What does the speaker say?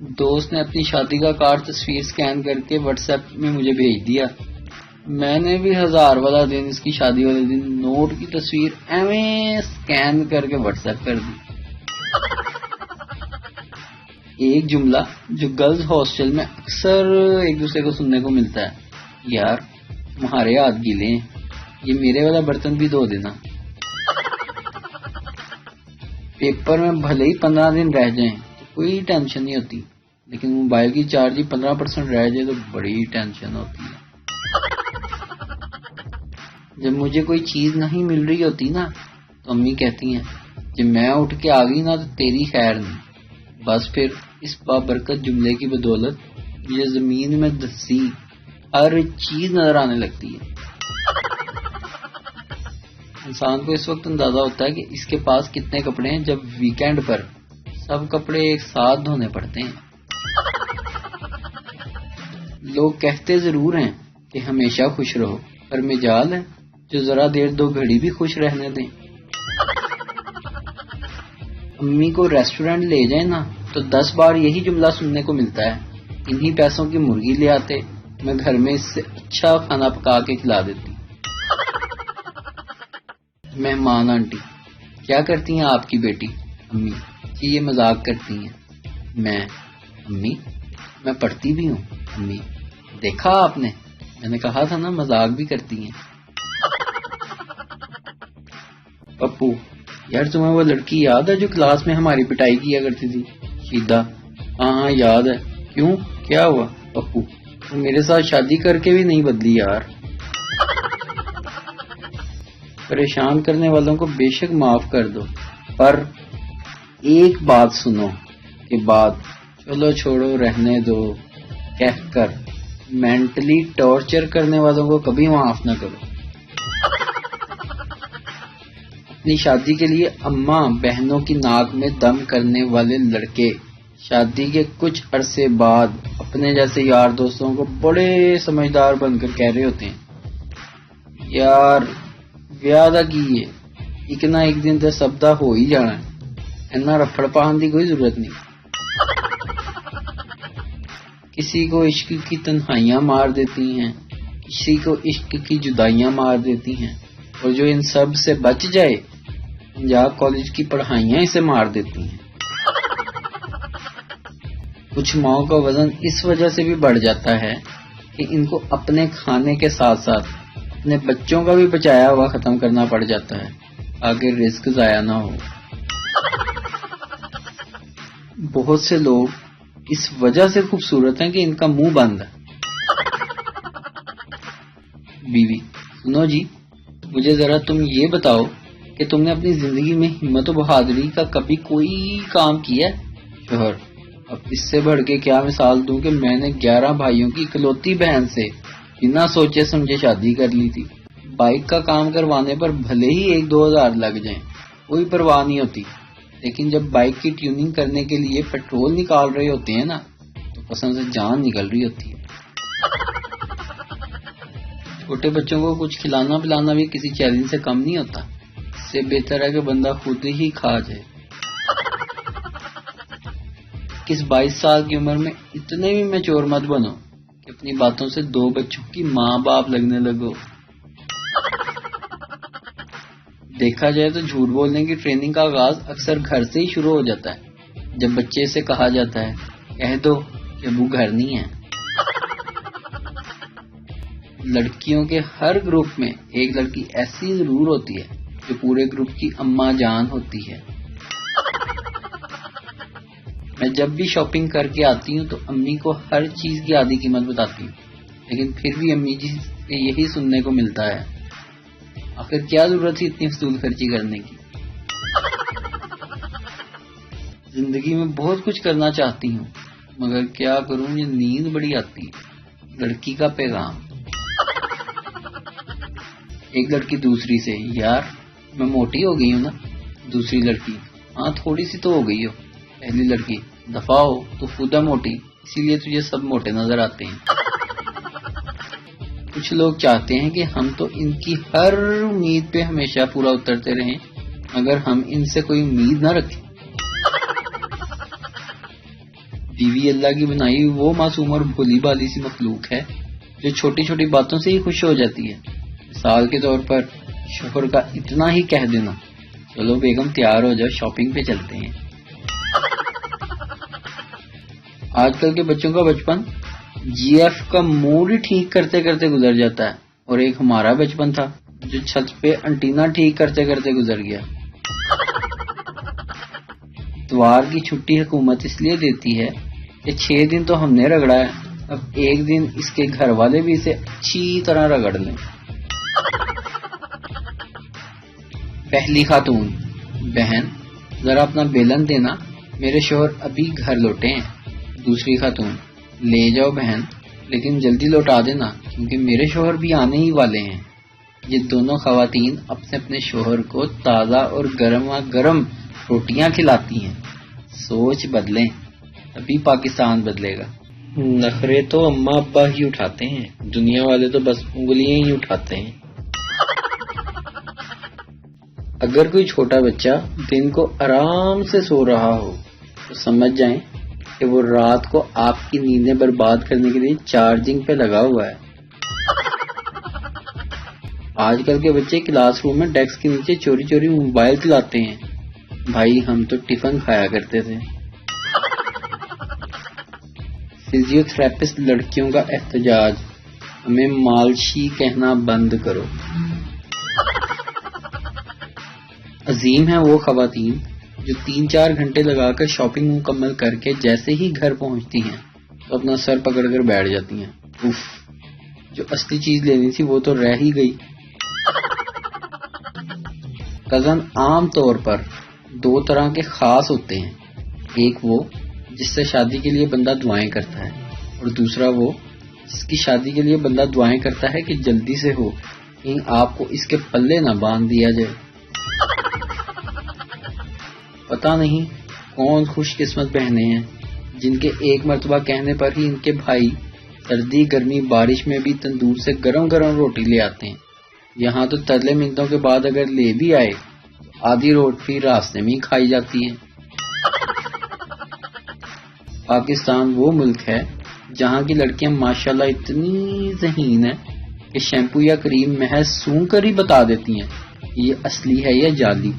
دوست نے اپنی شادی کا کارڈ تصویر سکین کر کے واٹس ایپ میں مجھے بھیج دیا. میں نے بھی 1000 والا دن اس کی شادی والے دن نوٹ کی تصویر ایویں سکین کر کے واٹس ایپ کر دی. ایک جملہ جو گرلز ہاسٹل میں اکثر ایک دوسرے کو سننے کو ملتا ہے: یار تمہارے ہاتھ گیلے ہیں، یہ میرے والا برتن بھی دھو دینا. پیپر میں بھلے ہی 15 دن رہ جائیں تو کوئی ٹینشن نہیں ہوتی، لیکن موبائل کی چارج 15% رہ جائے تو بڑی ٹینشن ہوتی ہے. جب مجھے کوئی چیز نہیں مل رہی ہوتی نا تو امی کہتی ہیں جب میں اٹھ کے آ گئی نا تو تیری خیر نہیں. بس پھر اس بابرکت جملے کی بدولت مجھے زمین میں دسی ہر چیز نظر آنے لگتی ہے. انسان کو اس وقت اندازہ ہوتا ہے کہ اس کے پاس کتنے کپڑے ہیں جب ویکینڈ پر سب کپڑے ایک ساتھ دھونے پڑتے ہیں. لوگ کہتے ضرور ہیں کہ ہمیشہ خوش رہو، پر مجال ہے جو ذرا دیر 2 گھڑی بھی خوش رہنے دیں. امی کو ریسٹورینٹ لے جائیں نا تو 10 بار یہی جملہ سننے کو ملتا ہے: انہی پیسوں کی مرغی لے آتے، میں گھر میں اس سے اچھا کھانا پکا کے کھلا دیتی. مہمان آنٹی: کیا کرتی ہیں آپ کی بیٹی؟ امی: جی یہ مذاق کرتی ہیں. میں: امی میں پڑھتی بھی ہوں. امی: دیکھا آپ نے، میں نے کہا تھا نا مذاق بھی کرتی ہیں. پپو: یار تمہیں وہ لڑکی یاد ہے جو کلاس میں ہماری پٹائی کیا کرتی تھی؟ شیدہ: ہاں یاد ہے. کیوں کیا ہوا؟ پپو: وہ میرے ساتھ شادی کر کے بھی نہیں بدلی یار. پریشان کرنے والوں کو بے شک معاف کر دو، پر ایک بات سنو کہ بات چلو چھوڑو رہنے دو کہہ کر مینٹلی ٹارچر کرنے والوں کو کبھی معاف نہ کرو. اپنی شادی کے لیے اماں بہنوں کی ناک میں دم کرنے والے لڑکے شادی کے کچھ عرصے بعد اپنے جیسے یار دوستوں کو بڑے سمجھدار بن کر کہہ رہے ہوتے ہیں: یار ਵਿਆਹ ਦਾ ਕੀ ہے، ایک نہ ایک دن تو سب دا ہو ہی جانا ہے، اتنا رفڑ پہن کی کوئی ضرورت نہیں. کسی کو عشق کی تنہائیاں مار دیتی ہیں، کسی کو عشق کی جدائیاں مار دیتی ہیں، اور جو ان سب سے بچ جائے پنجاب کالج کی پڑھائیاں اسے مار دیتی ہیں. کچھ ماؤں کا وزن اس وجہ سے بھی بڑھ جاتا ہے کہ ان کو اپنے کھانے کے ساتھ ساتھ اپنے بچوں کا بھی بچایا ہوا ختم کرنا پڑ جاتا ہے تاکہ رزق ضائع نہ ہو. بہت سے لوگ اس وجہ سے خوبصورت ہیں کہ ان کا منہ بند ہے. بیوی: سنو جی، مجھے ذرا تم یہ بتاؤ کہ تم نے اپنی زندگی میں ہمت و بہادری کا کبھی کوئی کام کیا ہے؟ شوہر: اب اس سے بڑھ کے کیا مثال دوں کہ میں نے 11 بھائیوں کی اکلوتی بہن سے بنا سوچے سمجھے شادی کر لی تھی. بائک کا کام کروانے پر بھلے ہی 1-2 ہزار لگ جائیں کوئی پرواہ نہیں ہوتی، لیکن جب بائک کی ٹیوننگ کرنے کے لیے پیٹرول نکال رہے ہوتے ہیں نا تو قسم سے جان نکل رہی ہوتی ہے. چھوٹے بچوں کو کچھ کھلانا پلانا بھی کسی چیلنج سے کم نہیں ہوتا. اس سے بہتر ہے کہ بندہ خود ہی کھا جائے. 21-22 سال کی عمر میں اتنے بھی میچور مت بنو کہ اپنی باتوں سے 2 بچوں کی ماں باپ لگنے لگو. دیکھا جائے تو جھوٹ بولنے کی ٹریننگ کا آغاز اکثر گھر سے ہی شروع ہو جاتا ہے، جب بچے سے کہا جاتا ہے کہہ دو کہ ابو گھر نہیں ہے. لڑکیوں کے ہر گروپ میں ایک لڑکی ایسی ضرور ہوتی ہے جو پورے گروپ کی اماں جان ہوتی ہے. میں جب بھی شاپنگ کر کے آتی ہوں تو امی کو ہر چیز کی آدھی قیمت بتاتی ہوں، لیکن پھر بھی امی جی سے یہی سننے کو ملتا ہے: آخر کیا ضرورت تھی اتنی فضول خرچی کرنے کی. زندگی میں بہت کچھ کرنا چاہتی ہوں مگر کیا کروں، یہ نیند بڑی آتی ہے. لڑکی کا پیغام. ایک لڑکی دوسری سے: یار میں موٹی ہو گئی ہوں نا. دوسری لڑکی: ہاں تھوڑی سی تو ہو گئی ہو. پہلی لڑکی: دفعہ ہو، تو خود ہے موٹی، اسی لیے تجھے سب موٹے نظر آتے ہیں. کچھ لوگ چاہتے ہیں کہ ہم تو ان کی ہر امید پہ ہمیشہ پورا اترتے رہیں مگر ہم ان سے کوئی امید نہ رکھیں. بیوی اللہ کی بنائی ہوئی وہ معصوم اور بھولی بھالی سی مخلوق ہے جو چھوٹی چھوٹی باتوں سے ہی خوش ہو جاتی ہے. مثال کے طور پر شوہر کا اتنا ہی کہہ دینا، چلو بیگم تیار ہو جاؤ شاپنگ پہ چلتے ہیں. آج کل کے بچوں کا بچپن جی ایف کا موڈ ہی ٹھیک کرتے کرتے گزر جاتا ہے، اور ایک ہمارا بچپن تھا جو چھت پہ انٹینا ٹھیک کرتے کرتے گزر گیا. اتوار کی چھٹی حکومت اس لیے دیتی ہے کہ 6 دن تو ہم نے رگڑا ہے، اب ایک دن اس کے گھر والے بھی اسے اچھی طرح رگڑ لیں. پہلی خاتون: بہن ذرا اپنا بیلن دینا، میرے شوہر ابھی گھر لوٹے ہیں. دوسری خاتون: لے جاؤ بہن، لیکن جلدی لوٹا دینا کیونکہ میرے شوہر بھی آنے ہی والے ہیں. یہ دونوں خواتین اپنے اپنے شوہر کو تازہ اور گرم روٹیاں کھلاتی ہیں. سوچ بدلیں، ابھی پاکستان بدلے گا. نخرے تو اماں ابا ہی اٹھاتے ہیں، دنیا والے تو بس انگلیاں ہی اٹھاتے ہیں. اگر کوئی چھوٹا بچہ دن کو آرام سے سو رہا ہو تو سمجھ جائیں کہ وہ رات کو آپ کی نیندیں برباد کرنے کے لیے چارجنگ پہ لگا ہوا ہے. آج کل کے بچے کلاس روم میں ڈیسک کے نیچے چوری چوری موبائل چلاتے ہیں. بھائی ہم تو ٹفن کھایا کرتے تھے. فزیو تھراپسٹ لڑکیوں کا احتجاج: ہمیں مالشی کہنا بند کرو. عظیم ہیں وہ خواتین جو 3-4 گھنٹے لگا کر شاپنگ مکمل کر کے جیسے ہی گھر پہنچتی ہیں تو اپنا سر پکڑ کر بیٹھ جاتی ہیں. اف، جو اصلی چیز لینی تھی وہ تو رہ ہی گئی. کزن عام طور پر 2 طرح کے خاص ہوتے ہیں، ایک وہ جس سے شادی کے لیے بندہ دعائیں کرتا ہے، اور دوسرا وہ جس کی شادی کے لیے بندہ دعائیں کرتا ہے کہ جلدی سے ہو، کہیں آپ کو اس کے پلے نہ باندھ دیا جائے. پتہ نہیں کون خوش قسمت بہنیں ہیں جن کے ایک مرتبہ کہنے پر ہی ان کے بھائی سردی گرمی بارش میں بھی تندور سے گرم گرم روٹی لے آتے ہیں. یہاں تو ترلے منتوں کے بعد اگر لے بھی آئے تو آدھی روٹی راستے میں ہی کھائی جاتی ہے. پاکستان وہ ملک ہے جہاں کی لڑکیاں ماشاءاللہ اتنی ذہین ہیں کہ شیمپو یا کریم محض سونگھ کر ہی بتا دیتی ہیں یہ اصلی ہے یا جعلی.